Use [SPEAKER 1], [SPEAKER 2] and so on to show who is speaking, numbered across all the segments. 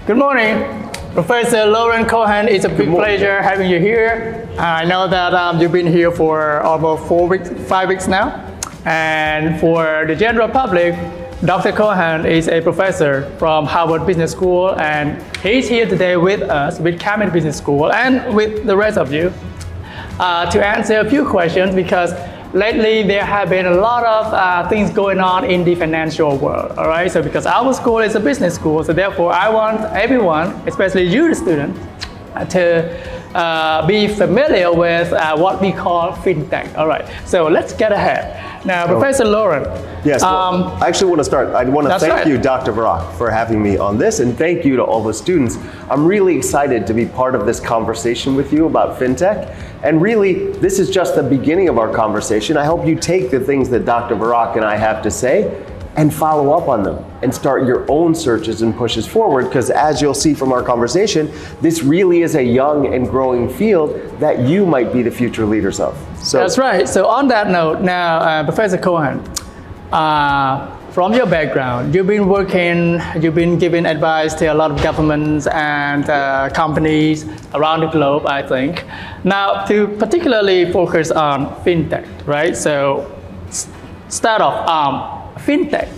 [SPEAKER 1] Good morning, Professor Lauren Cohen. It's a big pleasure having you here. I know that you've been here for almost 5 weeks now. And for the general public, Dr. Cohen is a professor from Harvard Business School, and he's here today with us, with CamEd Business School, and with the rest of you to answer a few questions, because lately there have been a lot of things going on in the financial world, all right? So because our school is a business school, so therefore I want everyone, especially you, the student, to be familiar with what we call FinTech, all right? So let's get ahead. Now, Professor Lauren.
[SPEAKER 2] Yes, well, I actually want to start. I want to thank you, Dr. Virak, for having me on this, and thank you to all the students. I'm really excited to be part of this conversation with you about FinTech. And really, this is just the beginning of our conversation. I hope you take the things that Dr. Virak and I have to say and follow up on them and start your own searches and pushes forward, because as you'll see from our conversation, this really is a young and growing field that you might be the future leaders of.
[SPEAKER 1] So that's right. So on that note, now, Professor Cohen, from your background, you've been giving advice to a lot of governments and companies around the globe, I think. Now, to particularly focus on FinTech, right? So start off, FinTech,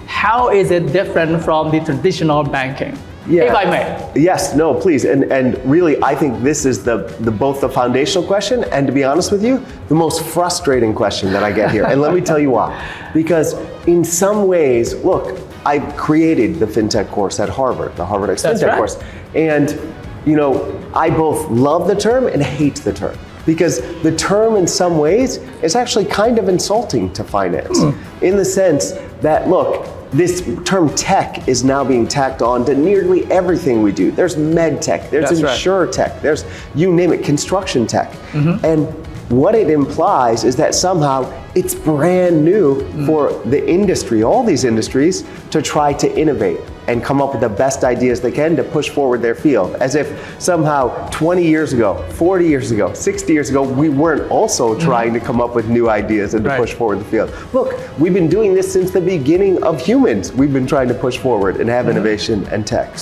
[SPEAKER 1] how is it different from the traditional banking? Yeah. If I may.
[SPEAKER 2] Yes, no, please. And really, I think this is both the foundational question and, to be honest with you, the most frustrating question that I get here. And let me tell you why. Because in some ways, look, I created the FinTech course at Harvard, the Harvard X FinTech course. And, you know, I both love the term and hate the term. Because the term in some ways is actually kind of insulting to finance, in the sense that, look, this term tech is now being tacked on to nearly everything we do. There's med tech, there's insure tech, there's, you name it, construction tech. And what it implies is that somehow it's brand new for the industry, all these industries, to try to innovate and come up with the best ideas they can to push forward their field. As if somehow 20 years ago, 40 years ago, 60 years ago, we weren't also trying to come up with new ideas and to push forward the field. Look, we've been doing this since the beginning of humans. We've been trying to push forward and have innovation and tech.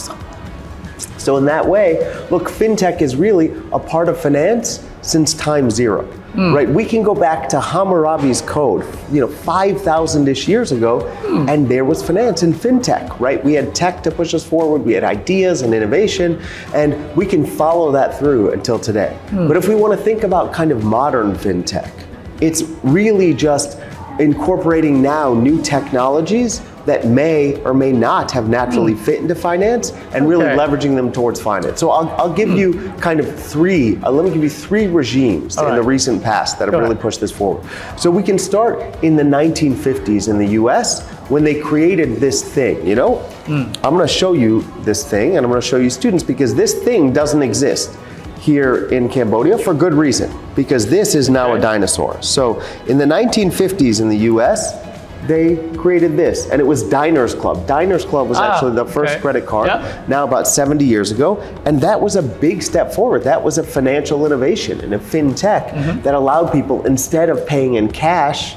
[SPEAKER 2] So in that way, look, FinTech is really a part of finance since time zero. Right? We can go back to Hammurabi's code, 5,000-ish years ago, and there was finance and FinTech, right? We had tech to push us forward, we had ideas and innovation, and we can follow that through until today. But if we want to think about kind of modern FinTech, it's really just incorporating now new technologies that may or may not have naturally fit into finance, and really leveraging them towards finance. So I'll give you kind of let me give you three regimes in the recent past that have really pushed this forward. So we can start in the 1950s in the US, when they created this thing, I'm gonna show you this thing, and I'm gonna show you students, because this thing doesn't exist here in Cambodia for good reason, because this is now a dinosaur. So in the 1950s in the US, they created this, and it was Diners Club. Diners Club was actually the first credit card, now about 70 years ago, and that was a big step forward. That was a financial innovation and a FinTech that allowed people, instead of paying in cash,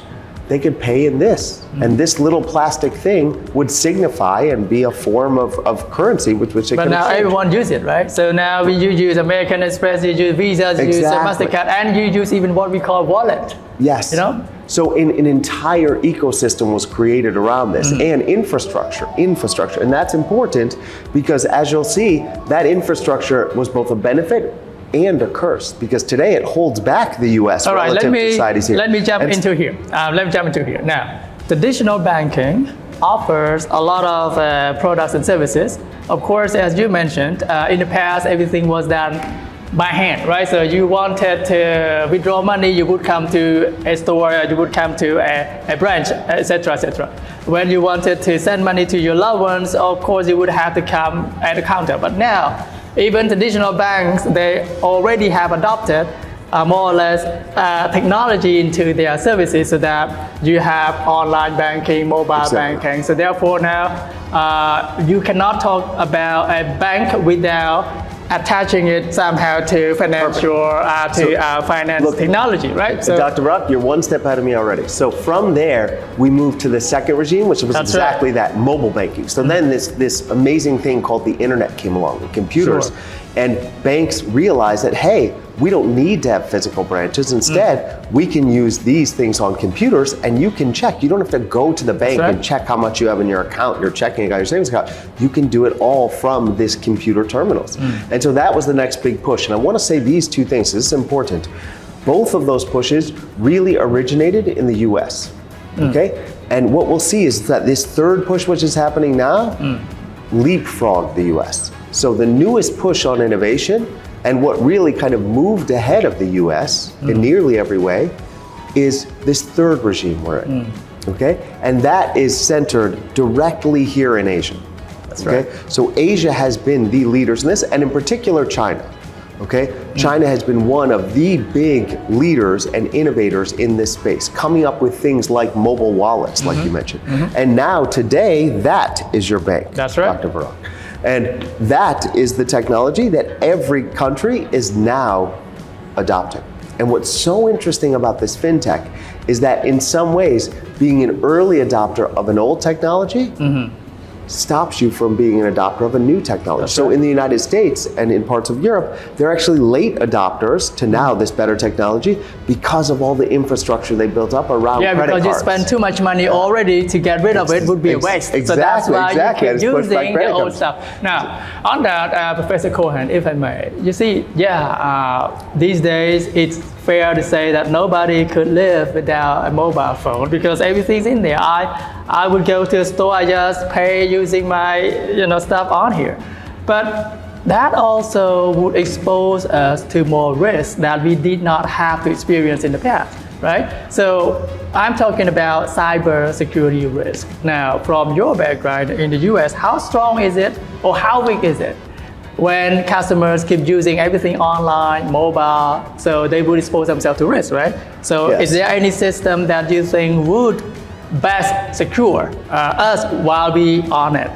[SPEAKER 2] they could pay in this. And this little plastic thing would signify and be a form of currency with which they could exchange.
[SPEAKER 1] But now everyone uses it, right? So now you use American Express, you use Visa, you use MasterCard, and you use even what we call wallet.
[SPEAKER 2] Yes. So an entire ecosystem was created around this, and infrastructure, and that's important, because as you'll see, that infrastructure was both a benefit and a curse, because today it holds back the U.S. relative to societies here.
[SPEAKER 1] Let me jump into here. Now, traditional banking offers a lot of products and services. Of course, as you mentioned, in the past, everything was done by hand, right? So you wanted to withdraw money, you would come to a store, you would come to a branch, etc., etc. When you wanted to send money to your loved ones, of course, you would have to come at the counter. But now, even traditional banks, they already have adopted more or less technology into their services, so that you have online banking, mobile banking. So therefore now, you cannot talk about a bank without attaching it somehow to financial, finance technology, right?
[SPEAKER 2] So, Dr. Virak, you're one step ahead of me already. So from there, we moved to the second regime, which was exactly that, mobile banking. So then this amazing thing called the internet came along, the computers.
[SPEAKER 1] Sure.
[SPEAKER 2] And banks realized that, hey, we don't need to have physical branches. Instead, we can use these things on computers and you can check. You don't have to go to the bank and check how much you have in your account, your checking account, your savings account. You can do it all from this computer terminals. And so that was the next big push. And I want to say these two things, this is important. Both of those pushes really originated in the US, okay? And what we'll see is that this third push, which is happening now, leapfrogged the US. So the newest push on innovation and what really kind of moved ahead of the US in nearly every way is this third regime we're in, okay? And that is centered directly here in Asia.
[SPEAKER 1] That's
[SPEAKER 2] okay?
[SPEAKER 1] right.
[SPEAKER 2] So Asia has been the leaders in this, and in particular China, okay? China has been one of the big leaders and innovators in this space, coming up with things like mobile wallets, like you mentioned. And now today, that is your bank,
[SPEAKER 1] That's right.
[SPEAKER 2] Dr. Virak. And that is the technology that every country is now adopting. And what's so interesting about this FinTech is that in some ways, being an early adopter of an old technology stops you from being an adopter of a new technology.
[SPEAKER 1] That's
[SPEAKER 2] so
[SPEAKER 1] right.
[SPEAKER 2] in the United States and in parts of Europe, they're actually late adopters to now this better technology because of all the infrastructure they built up around credit cards.
[SPEAKER 1] Yeah, because you spend too much money already to get rid of it would be a waste. So that's why you keep using the old stuff. Now, on that, Professor Cohen, if I may, you see, these days it's fair to say that nobody could live without a mobile phone because everything's in there. I would go to a store, I just pay using my stuff on here. But that also would expose us to more risks that we did not have to experience in the past, right? So I'm talking about cyber security risk. Now, from your background in the US, how strong is it or how weak is it? When customers keep using everything online, mobile, so they would expose themselves to risk, right? So is there any system that you think would best secure us while we on it?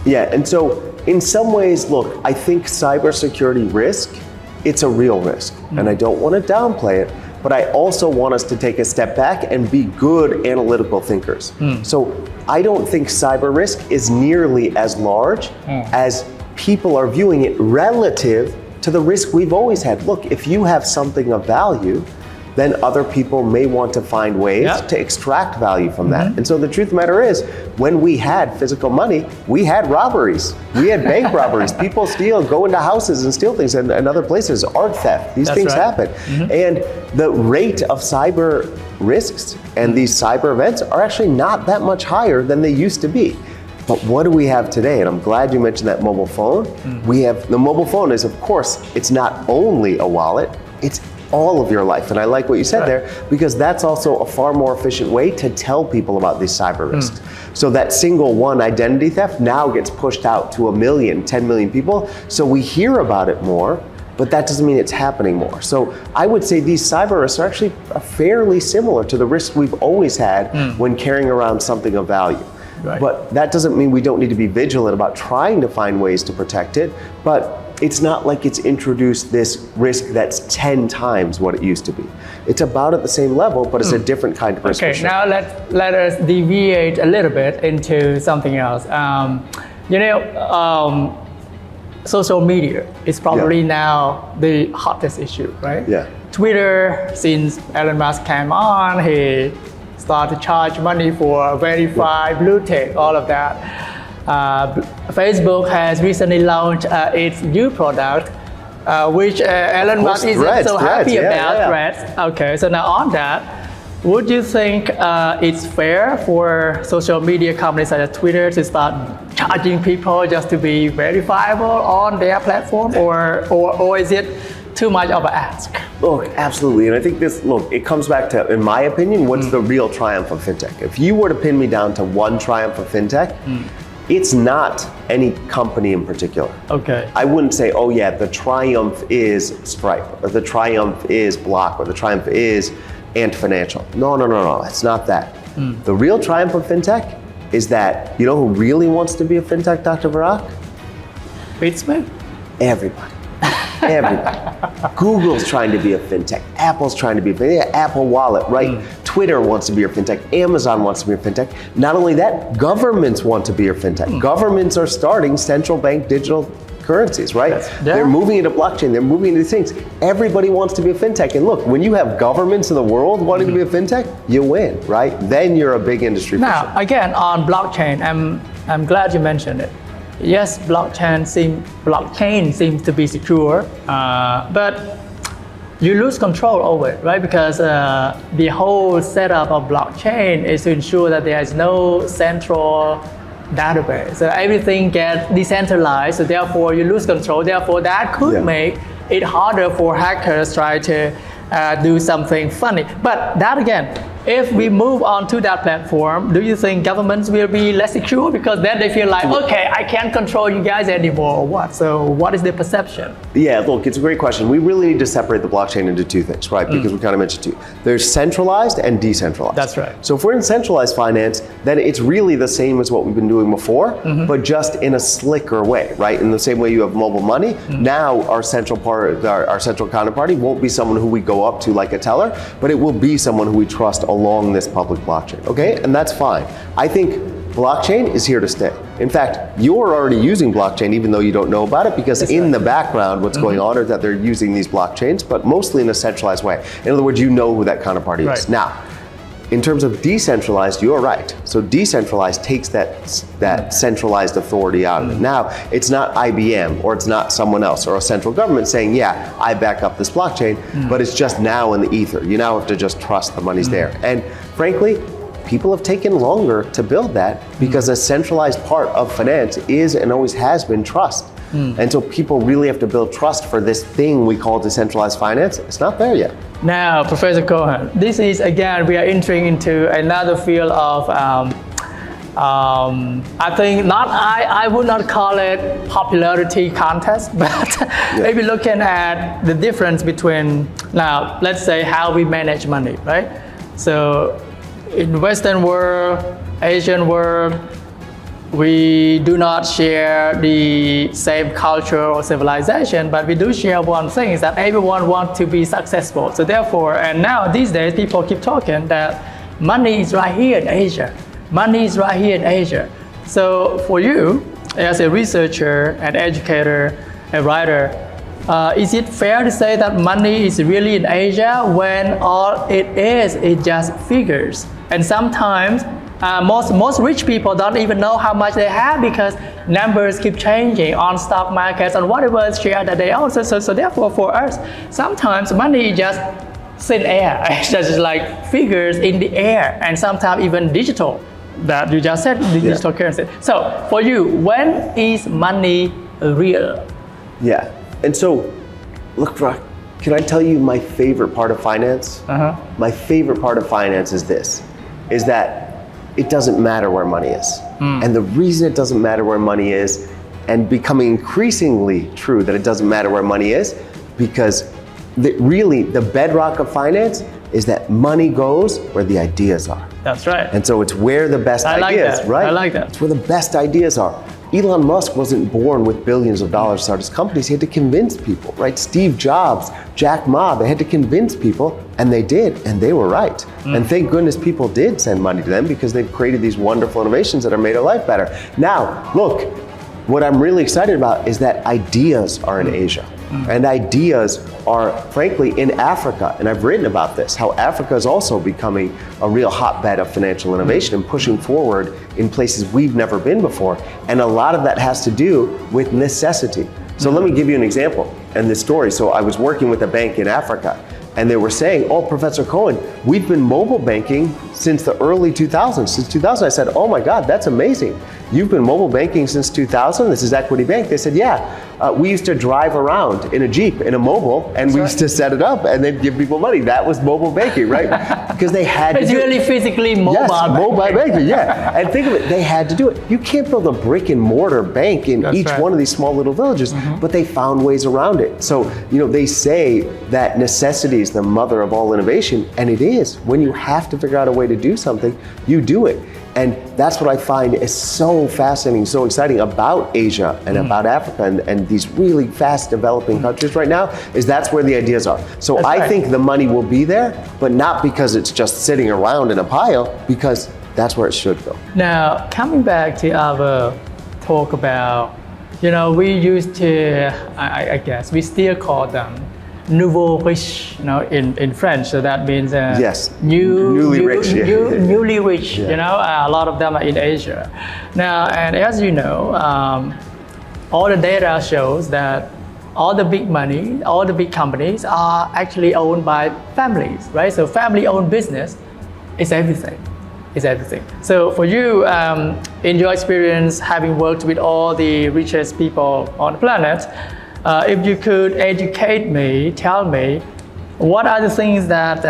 [SPEAKER 2] Yeah, and so in some ways, look, I think cybersecurity risk, it's a real risk. And I don't want to downplay it, but I also want us to take a step back and be good analytical thinkers. So I don't think cyber risk is nearly as large as people are viewing it relative to the risk we've always had. Look, if you have something of value, then other people may want to find ways to extract value from that. And so the truth of the matter is, when we had physical money, we had robberies. We had bank robberies. People go into houses and steal things and other places, art theft. These things happen. And the rate of cyber risks and these cyber events are actually not that much higher than they used to be. But what do we have today? And I'm glad you mentioned that mobile phone. We have, the mobile phone is, of course, it's not only a wallet, it's all of your life. And I like what you said there, because that's also a far more efficient way to tell people about these cyber risks. So that single one identity theft now gets pushed out to 1 million, 10 million people. So we hear about it more, but that doesn't mean it's happening more. So I would say these cyber risks are actually fairly similar to the risks we've always had when carrying around something of value.
[SPEAKER 1] Right.
[SPEAKER 2] But that doesn't mean we don't need to be vigilant about trying to find ways to protect it. But it's not like it's introduced this risk that's 10 times what it used to be. It's about at the same level, but it's a different kind of risk.
[SPEAKER 1] Okay, now let us deviate a little bit into something else. Social media is probably now the hottest issue, right?
[SPEAKER 2] Yeah.
[SPEAKER 1] Twitter, since Elon Musk came on, he started to charge money for verified blue tick, all of that. Facebook has recently launched its new product, which Elon Musk isn't so happy about, Threads. Okay, so now on that, would you think it's fair for social media companies such as Twitter to start charging people just to be verifiable on their platform, or is it too much of an ask?
[SPEAKER 2] Look, absolutely. And I think it comes back to, in my opinion, what's the real triumph of FinTech? If you were to pin me down to one triumph of FinTech, it's not any company in particular.
[SPEAKER 1] Okay.
[SPEAKER 2] I wouldn't say, oh yeah, the triumph is Stripe, or the triumph is Block, or the triumph is Ant Financial. No, it's not that. The real triumph of FinTech is that, you know who really wants to be a FinTech, Dr. Virak?
[SPEAKER 1] Beats me?
[SPEAKER 2] Everybody. Everybody. Google's trying to be a fintech. Apple's trying to be a fintech. Apple Wallet, right? Twitter wants to be your fintech. Amazon wants to be your fintech. Not only that, governments want to be your fintech. Governments are starting central bank digital currencies, right? They're moving into blockchain, they're moving into these things. Everybody wants to be a fintech. And look, when you have governments in the world wanting to be a fintech, you win, right? Then you're a big industry.
[SPEAKER 1] Now, again, on blockchain, I'm glad you mentioned it. Yes, blockchain seems to be secure, but you lose control over it, right? Because the whole setup of blockchain is to ensure that there is no central database. So everything gets decentralized, so therefore you lose control. Therefore, that could make it harder for hackers try to do something funny. But that again, if we move on to that platform, do you think governments will be less secure because then they feel like, okay, I can't control you guys anymore or what? So what is the perception?
[SPEAKER 2] Yeah, look, it's a great question. We really need to separate the blockchain into two things, right? Because we kind of mentioned two. There's centralized and decentralized.
[SPEAKER 1] That's right.
[SPEAKER 2] So if we're in centralized finance, then it's really the same as what we've been doing before, but just in a slicker way, right? In the same way you have mobile money, now our central counterparty won't be someone who we go up to like a teller, but it will be someone who we trust along this public blockchain, okay? And that's fine. I think blockchain is here to stay. In fact, you're already using blockchain even though you don't know about it, because in the background what's going on is that they're using these blockchains, but mostly in a centralized way. In other words, you know who that counterparty is. Now, in terms of decentralized, you're right. So decentralized takes that centralized authority out of it. Now, it's not IBM or it's not someone else or a central government saying, yeah, I back up this blockchain, but it's just now in the ether. You now have to just trust the money's there. And frankly, people have taken longer to build that because a centralized part of finance is and always has been trust. And so people really have to build trust for this thing we call decentralized finance. It's not there yet.
[SPEAKER 1] Now, Professor Cohen, this is again, we are entering into another field of, I think I would not call it popularity contest, but maybe looking at the difference between, now, let's say how we manage money, right? So in Western world, Asian world, we do not share the same culture or civilization, but we do share one thing, is that everyone wants to be successful. So therefore, and now these days, people keep talking that money is right here in Asia. Money is right here in Asia. So for you, as a researcher, an educator, a writer, is it fair to say that money is really in Asia when all it is just figures? And sometimes most rich people don't even know how much they have because numbers keep changing on stock markets and whatever share that they own. So therefore for us, sometimes money is just thin air. It's just like figures in the air, and sometimes even digital, that you just said, the digital currency. So for you, when is money real?
[SPEAKER 2] Yeah, and so look, Virak, can I tell you my favorite part of finance? My favorite part of finance is this, is that it doesn't matter where money is. And the reason it doesn't matter where money is, and becoming increasingly true that it doesn't matter where money is, because really the bedrock of finance is that money goes where the ideas are.
[SPEAKER 1] That's right.
[SPEAKER 2] And so it's where the best ideas, right?
[SPEAKER 1] I like that.
[SPEAKER 2] It's where the best ideas are. Elon Musk wasn't born with billions of dollars to start his companies. He had to convince people, right? Steve Jobs, Jack Ma, they had to convince people, and they did, and they were right. And thank goodness people did send money to them because they've created these wonderful innovations that have made our life better. Now, look, what I'm really excited about is that ideas are in Asia. And ideas are, frankly, in Africa. And I've written about this, how Africa is also becoming a real hotbed of financial innovation and pushing forward in places we've never been before. And a lot of that has to do with necessity. So let me give you an example and this story. So I was working with a bank in Africa, and they were saying, oh, Professor Cohen, we've been mobile banking since the early 2000s. Since 2000, I said, oh my God, that's amazing. You've been mobile banking since 2000? This is Equity Bank. They said, yeah. We used to drive around in a Jeep, in a mobile, and we used to set it up and then give people money. That was mobile banking, right? Because they had to
[SPEAKER 1] It's really physically mobile banking.
[SPEAKER 2] Mobile banking, yeah. And think of it, they had to do it. You can't build a brick and mortar bank in each one of these small little villages, but they found ways around it. So, they say that necessity is the mother of all innovation, and it is. When you have to figure out a way to do something, you do it. And that's what I find is so so fascinating, so exciting about Asia and about Africa and these really fast developing countries right now is that's where the ideas are. So
[SPEAKER 1] That's
[SPEAKER 2] I
[SPEAKER 1] right.
[SPEAKER 2] think the money will be there, but not because it's just sitting around in a pile, because that's where it should go.
[SPEAKER 1] Now, coming back to our talk about, we used to, I guess, we still call them nouveau riche, in French. So that means
[SPEAKER 2] Yes,
[SPEAKER 1] newly
[SPEAKER 2] rich. Yeah.
[SPEAKER 1] newly rich.
[SPEAKER 2] Yeah.
[SPEAKER 1] A lot of them are in Asia. Now, and as you know, all the data shows that all the big money, all the big companies are actually owned by families, right? So family-owned business is everything. Is everything. So for you, in your experience, having worked with all the richest people on the planet, if you could educate me, tell me, what are the things that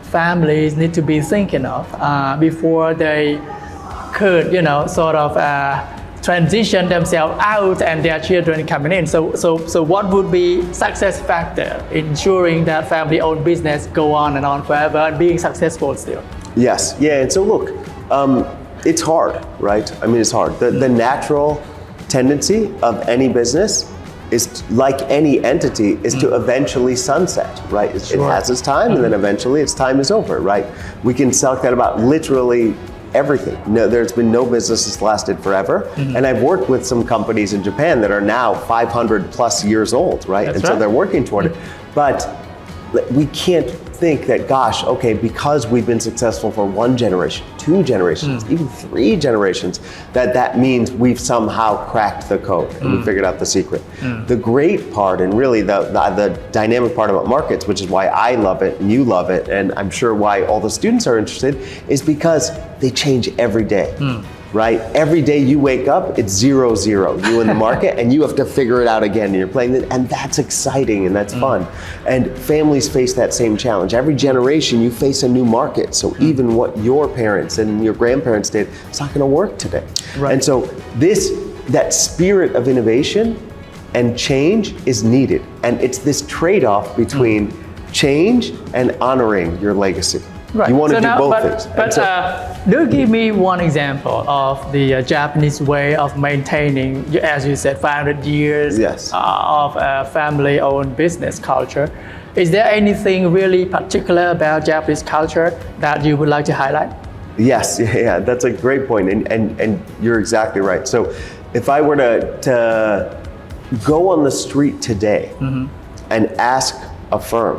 [SPEAKER 1] families need to be thinking of before they could, sort of transition themselves out and their children coming in? So what would be success factor ensuring that family-owned business go on and on forever and being successful still?
[SPEAKER 2] Yes, yeah, and so look, it's hard, right? I mean, it's hard. The natural tendency of any business is, like any entity, is to eventually sunset, right? It has its time, and then eventually its time is over, right? We can talk that about literally everything. No, there's been no business that's lasted forever, and I've worked with some companies in Japan that are now 500 plus years old, right?
[SPEAKER 1] That's
[SPEAKER 2] and so
[SPEAKER 1] right.
[SPEAKER 2] they're working toward it, but we can't think that, gosh, okay, because we've been successful for one generation, two generations, even three generations, that means we've somehow cracked the code and we figured out the secret. The great part, and really the dynamic part about markets, which is why I love it and you love it, and I'm sure why all the students are interested, is because they change every day. Right? Every day you wake up, it's 0-0, you in the market, and you have to figure it out again, and you're playing it, and that's exciting and that's fun. And families face that same challenge. Every generation you face a new market, so even what your parents and your grandparents did, it's not gonna work today.
[SPEAKER 1] Right.
[SPEAKER 2] And so that spirit of innovation and change is needed. And it's this trade-off between change and honoring your legacy.
[SPEAKER 1] Right.
[SPEAKER 2] You want to
[SPEAKER 1] So
[SPEAKER 2] do
[SPEAKER 1] now,
[SPEAKER 2] both things. And
[SPEAKER 1] But do give me one example of the Japanese way of maintaining, as you said, 500 years
[SPEAKER 2] Yes.
[SPEAKER 1] of family-owned business culture. Is there anything really particular about Japanese culture that you would like to highlight?
[SPEAKER 2] Yes, yeah, that's a great point, and you're exactly right. So if I were to go on the street today and ask a firm,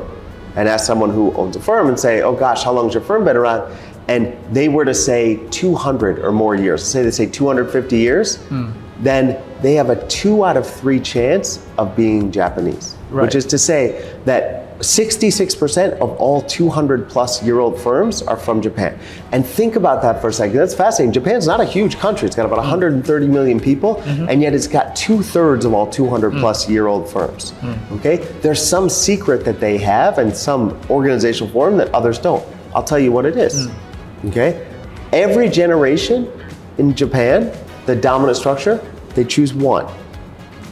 [SPEAKER 2] and ask someone who owns a firm and say, oh gosh, how long has your firm been around? And they were to say 200 or more years, say they say 250 years, then they have a 2 out of 3 chance of being Japanese.
[SPEAKER 1] Right.
[SPEAKER 2] Which is to say that 66% of all 200 plus year old firms are from Japan. And think about that for a second. That's fascinating. Japan's not a huge country. It's got about 130 million people, and yet it's got 2/3 of all 200 plus year old firms. Okay? There's some secret that they have and some organizational form that others don't. I'll tell you what it is. Okay? Every generation in Japan, the dominant structure, they choose one.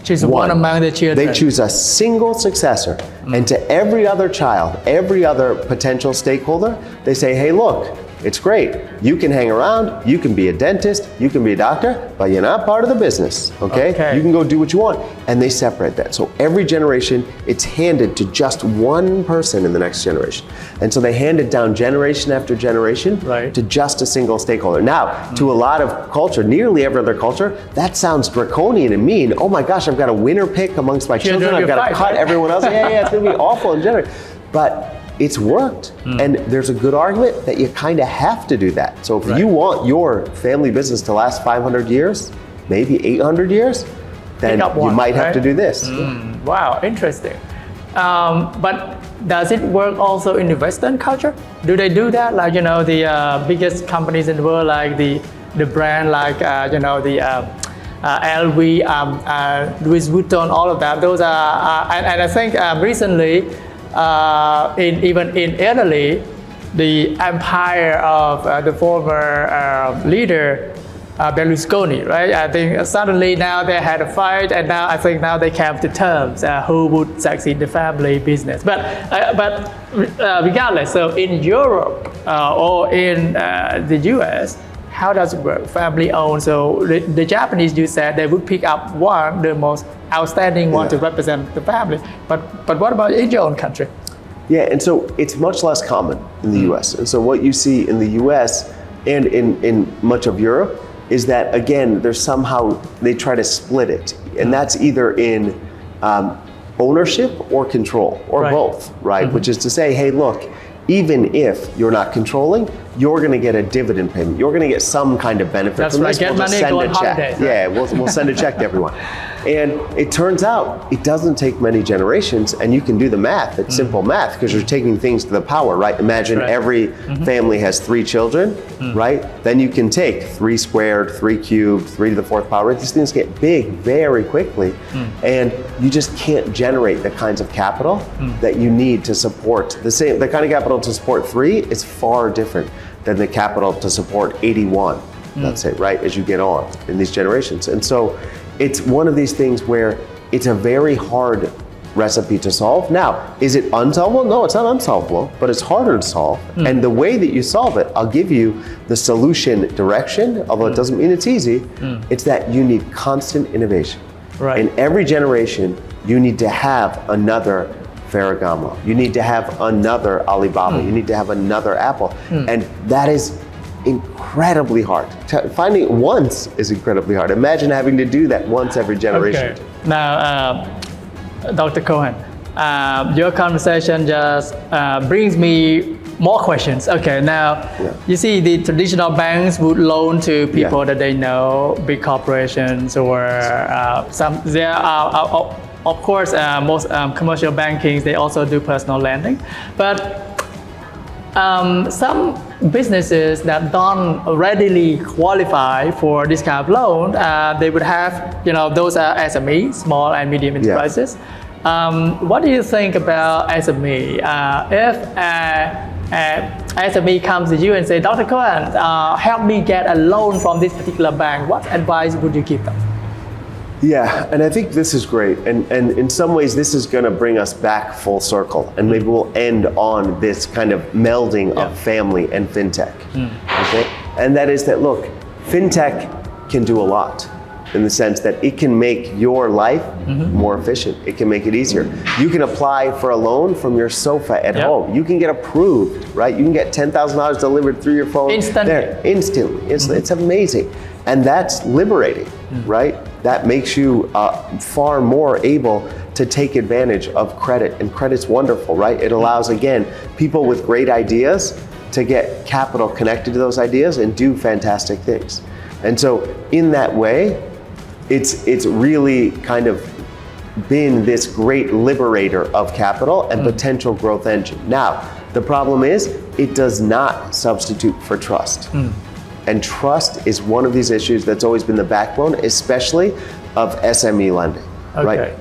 [SPEAKER 1] Choose one among the children.
[SPEAKER 2] They choose a single successor. And to every other child, every other potential stakeholder, they say, hey, look, it's great. You can hang around, you can be a dentist, you can be a doctor, but you're not part of the business, okay? You can go do what you want. And they separate that. So every generation, it's handed to just one person in the next generation. And so they hand it down generation after generation to just a single stakeholder. Now, to a lot of culture, nearly every other culture, that sounds draconian and mean. Oh my gosh, I've got a winner pick amongst my children. I've got to cut everyone else. Yeah, it's gonna be awful and generous. But it's worked. And there's a good argument that you kind of have to do that. So if you want your family business to last 500 years, maybe 800 years, then you might have to do this.
[SPEAKER 1] Wow, interesting. But does it work also in the Western culture? Do they do that? Like, the biggest companies in the world, like the brand, like, the LV, Louis Vuitton, all of that. Those are, and I think recently, even in Italy, the empire of the former leader Berlusconi, right? I think suddenly now they had a fight, and now I think now they came to terms who would succeed in the family business. But regardless, so in Europe or in the US, how does it work? Family owned. So the Japanese, you said they would pick up one, the most outstanding one to represent the family. But what about in your own country?
[SPEAKER 2] Yeah, and so it's much less common in the US. And so what you see in the US and in much of Europe is that, again, there's somehow, they try to split it. And that's either in ownership or control, or both, right? Which is to say, hey, look, even if you're not controlling, you're going to get a dividend payment. You're going to get some kind of benefit from this.
[SPEAKER 1] Get
[SPEAKER 2] we'll just
[SPEAKER 1] money,
[SPEAKER 2] send
[SPEAKER 1] go
[SPEAKER 2] a
[SPEAKER 1] on
[SPEAKER 2] check.
[SPEAKER 1] holidays,
[SPEAKER 2] Yeah, we'll send a check to everyone. And it turns out it doesn't take many generations, and you can do the math. It's simple math because you're taking things to the power, right? Imagine every family has 3 children, right? Then you can take 3 squared, 3 cubed, 3 to the 4th power. These things get big very quickly, and you just can't generate the kinds of capital that you need to support the kind of capital to support 3 is far different than the capital to support 81, let's say, right, as you get on in these generations. And so it's one of these things where it's a very hard recipe to solve. Now, is it unsolvable? No, it's not unsolvable, but it's harder to solve. And the way that you solve it, I'll give you the solution direction, although it doesn't mean it's easy. It's that you need constant innovation.
[SPEAKER 1] Right.
[SPEAKER 2] In every generation, you need to have another Ferragamo. You need to have another Alibaba. You need to have another Apple. And that is incredibly hard. Finding it once is incredibly hard. Imagine having to do that once every generation.
[SPEAKER 1] Okay. Now, Dr. Cohen, your conversation just brings me more questions. Okay, now you see the traditional banks would loan to people that they know, big corporations or there are, of course, most commercial bankings, they also do personal lending. But some businesses that don't readily qualify for this kind of loan, they would have, those are SMEs, small and medium enterprises. What do you think about SME? If SME comes to you and say, Dr. Cohen, help me get a loan from this particular bank, what advice would you give them?
[SPEAKER 2] Yeah, and I think this is great. And in some ways, this is going to bring us back full circle. And maybe we'll end on this kind of melding of family and FinTech. Okay? And that is that, look, FinTech can do a lot in the sense that it can make your life more efficient. It can make it easier. You can apply for a loan from your sofa at home. You can get approved, right? You can get $10,000 delivered through your phone. Instantly. It's amazing. And that's liberating, right? That makes you far more able to take advantage of credit. And credit's wonderful, right? It allows, again, people with great ideas to get capital connected to those ideas and do fantastic things. And so in that way, it's really kind of been this great liberator of capital and potential growth engine. Now, the problem is it does not substitute for trust. And trust is one of these issues that's always been the backbone, especially of SME lending, right?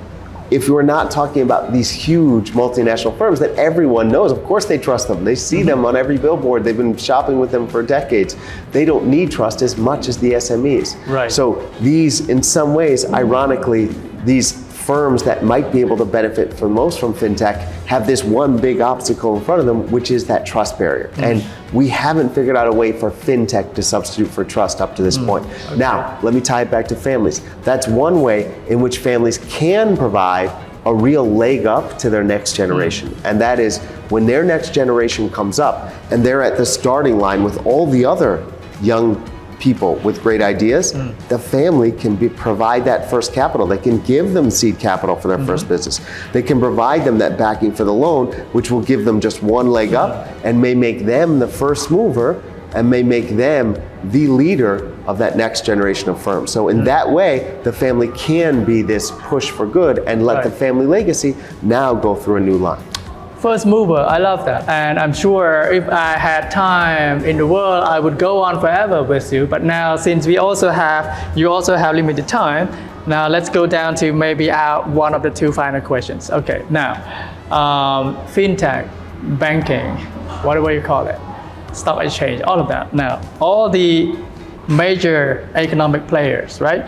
[SPEAKER 2] If we're not talking about these huge multinational firms that everyone knows, of course they trust them. They see them on every billboard. They've been shopping with them for decades. They don't need trust as much as the SMEs.
[SPEAKER 1] Right.
[SPEAKER 2] So these, in some ways, ironically, these firms that might be able to benefit most from FinTech have this one big obstacle in front of them, which is that trust barrier. And we haven't figured out a way for FinTech to substitute for trust up to this point. Now, let me tie it back to families. That's one way in which families can provide a real leg up to their next generation. And that is when their next generation comes up and they're at the starting line with all the other young people with great ideas, the family can provide that first capital. They can give them seed capital for their first business. They can provide them that backing for the loan, which will give them just one leg up and may make them the first mover and may make them the leader of that next generation of firms. So in that way, the family can be this push for good and let the family legacy now go through a new line.
[SPEAKER 1] First mover, I love that. And I'm sure if I had time in the world, I would go on forever with you. But now, since you also have limited time, now let's go down to maybe one of the 2 final questions. Okay, now, FinTech, banking, whatever you call it, stock exchange, all of that. Now, all the major economic players, right?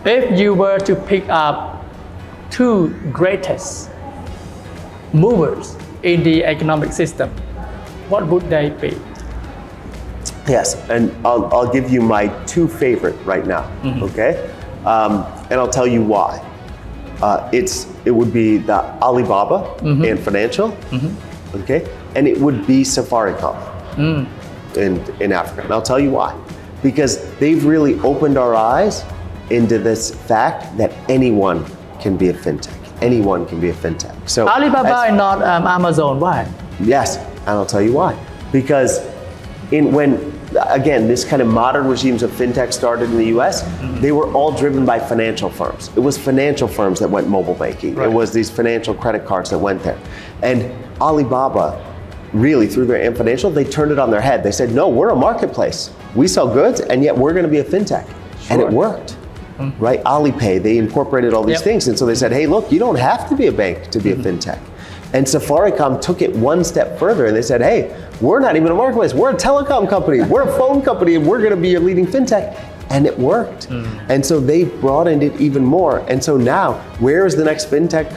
[SPEAKER 1] If you were to pick up 2 greatest movers in the economic system, what would they be?
[SPEAKER 2] Yes, and I'll give you my two favorite right now, okay? And I'll tell you why. It would be the Alibaba and Financial, okay? And it would be Safaricom in Africa. And I'll tell you why. Because they've really opened our eyes into this fact that anyone can be a fintech. Anyone can be a fintech. So
[SPEAKER 1] Alibaba and not Amazon, why?
[SPEAKER 2] yes, and I'll tell you why. Because again, this kind of modern regimes of fintech started in the US, they were all driven by financial firms. It was financial firms that went mobile banking.
[SPEAKER 1] Right.
[SPEAKER 2] It was these financial credit cards that went there. And Alibaba, really through their financial, they turned it on their head. They said, no, we're a marketplace. We sell goods and yet we're gonna be a fintech. And it worked, right? Alipay, they incorporated all these things. And so they said, hey, look, you don't have to be a bank to be a fintech. And Safaricom took it one step further and they said, hey, we're not even a marketplace, we're a telecom company, we're a phone company, and we're gonna be your leading fintech. And it worked. And so they broadened it even more. And so now, where is the next fintech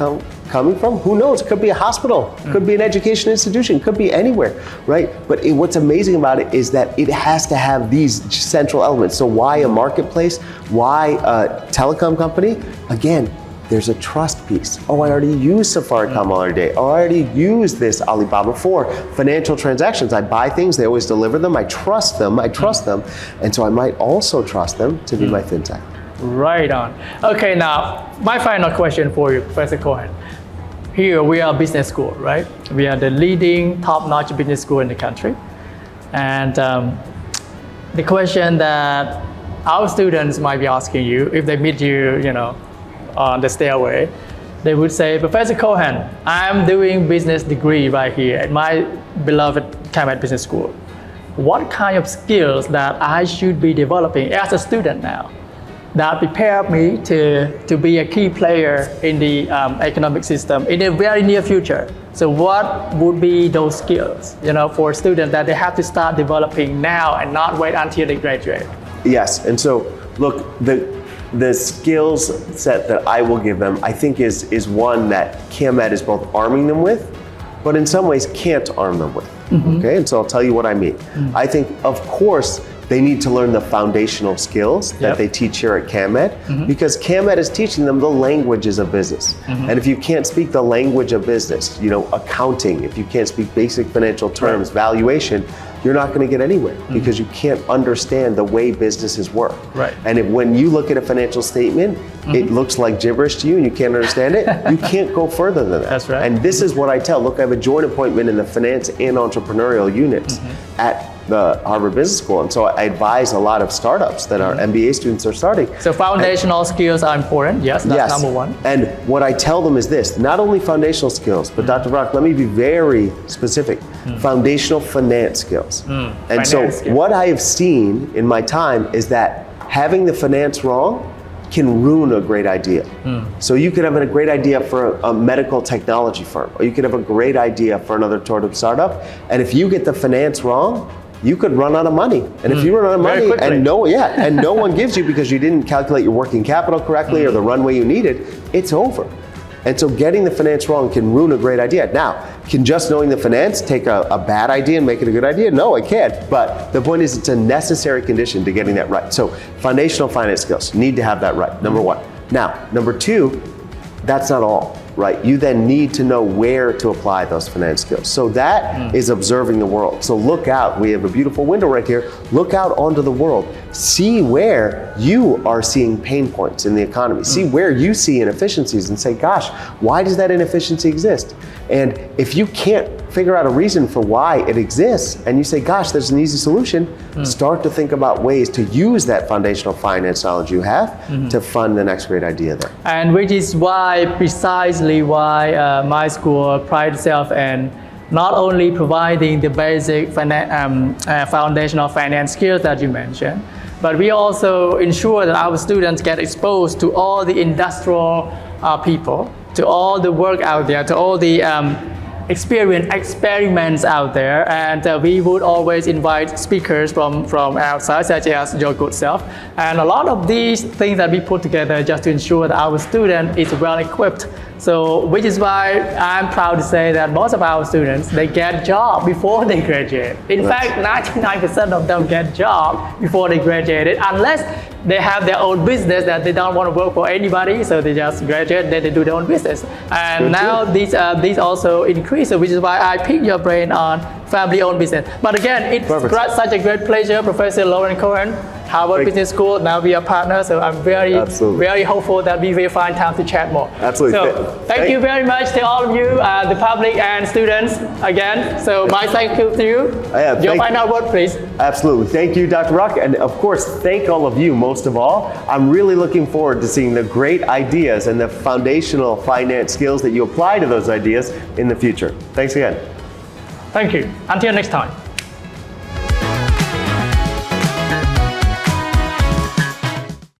[SPEAKER 2] coming from? Who knows? It could be a hospital, could be an education institution, could be anywhere, right? But what's amazing about it is that it has to have these central elements. So why a marketplace? Why a telecom company? Again, there's a trust piece. Oh, I already use Safaricom all day. Oh, I already use this Alibaba for financial transactions. I buy things, they always deliver them. I trust them. And so I might also trust them to be my fintech.
[SPEAKER 1] Right on. Okay, now, my final question for you, Professor Cohen. Here we are a business school, right? We are the leading top-notch business school in the country. And the question that our students might be asking you, if they meet you, on the stairway, they would say, Professor Cohen, I'm doing business degree right here at my beloved CamEd Business School. What kind of skills that I should be developing as a student now that prepare me to be a key player in the economic system in the very near future? So what would be those skills, for students that they have to start developing now and not wait until they graduate?
[SPEAKER 2] Yes, and so look, the skills set that I will give them, I think is one that CamEd is both arming them with, but in some ways can't arm them with, okay? And so I'll tell you what I mean. I think, of course, they need to learn the foundational skills that they teach here at CamEd, because CamEd is teaching them the languages of business. And if you can't speak the language of business, accounting, if you can't speak basic financial terms, valuation, you're not going to get anywhere because you can't understand the way businesses work.
[SPEAKER 1] Right.
[SPEAKER 2] And when you look at a financial statement, it looks like gibberish to you and you can't understand it, you can't go further than that.
[SPEAKER 1] That's right.
[SPEAKER 2] And this is what I tell. Look, I have a joint appointment in the finance and entrepreneurial units at the Harvard Business School. And so I advise a lot of startups that our MBA students are starting.
[SPEAKER 1] So foundational skills are important. Yes, that's number one.
[SPEAKER 2] And what I tell them is this, not only foundational skills, but Dr. Virak, let me be very specific, foundational finance skills. And so what I have seen in my time is that having the finance wrong can ruin a great idea. So you could have a great idea for a medical technology firm, or you could have a great idea for another sort of startup. And if you get the finance wrong, you could run out of money. And if you run out of money and no one gives you because you didn't calculate your working capital correctly or the runway you needed, it's over. And so getting the finance wrong can ruin a great idea. Now, can just knowing the finance take a bad idea and make it a good idea? No, it can't. But the point is it's a necessary condition to getting that right. So foundational finance skills, need to have that right, number one. Now, number two, that's not all. Right? You then need to know where to apply those finance skills. So that is observing the world. So look out, we have a beautiful window right here. Look out onto the world. See where you are seeing pain points in the economy. See where you see inefficiencies and say, gosh, why does that inefficiency exist? And if you can't figure out a reason for why it exists and you say, gosh, there's an easy solution, start to think about ways to use that foundational finance knowledge you have to fund the next great idea there.
[SPEAKER 1] And which is precisely why my school prides itself in not only providing the basic foundational finance skills that you mentioned, but we also ensure that our students get exposed to all the industrial people, to all the work out there, to all the experience experiments out there, and we would always invite speakers from outside, such as your good self. And a lot of these things that we put together just to ensure that our student is well equipped. So, which is why I'm proud to say that most of our students, they get job before they graduate. In fact, 99% of them get job before they graduated, unless they have their own business that they don't want to work for anybody, so they just graduate, then they do their own business. And
[SPEAKER 2] Good
[SPEAKER 1] now these also increase, which is why I pick your brain on family-owned business. But again, it's such a great pleasure, Professor Lauren Cohen, Harvard Business School. Now we are partners, so I'm very hopeful that we will find time to chat more.
[SPEAKER 2] Absolutely.
[SPEAKER 1] So thank you very much to all of you, the public and students again. So my thank you to you. Your final word, please.
[SPEAKER 2] Absolutely. Thank you, Dr. Rock. And of course, thank all of you most of all. I'm really looking forward to seeing the great ideas and the foundational finance skills that you apply to those ideas in the future. Thanks again.
[SPEAKER 1] Thank you. Until next time.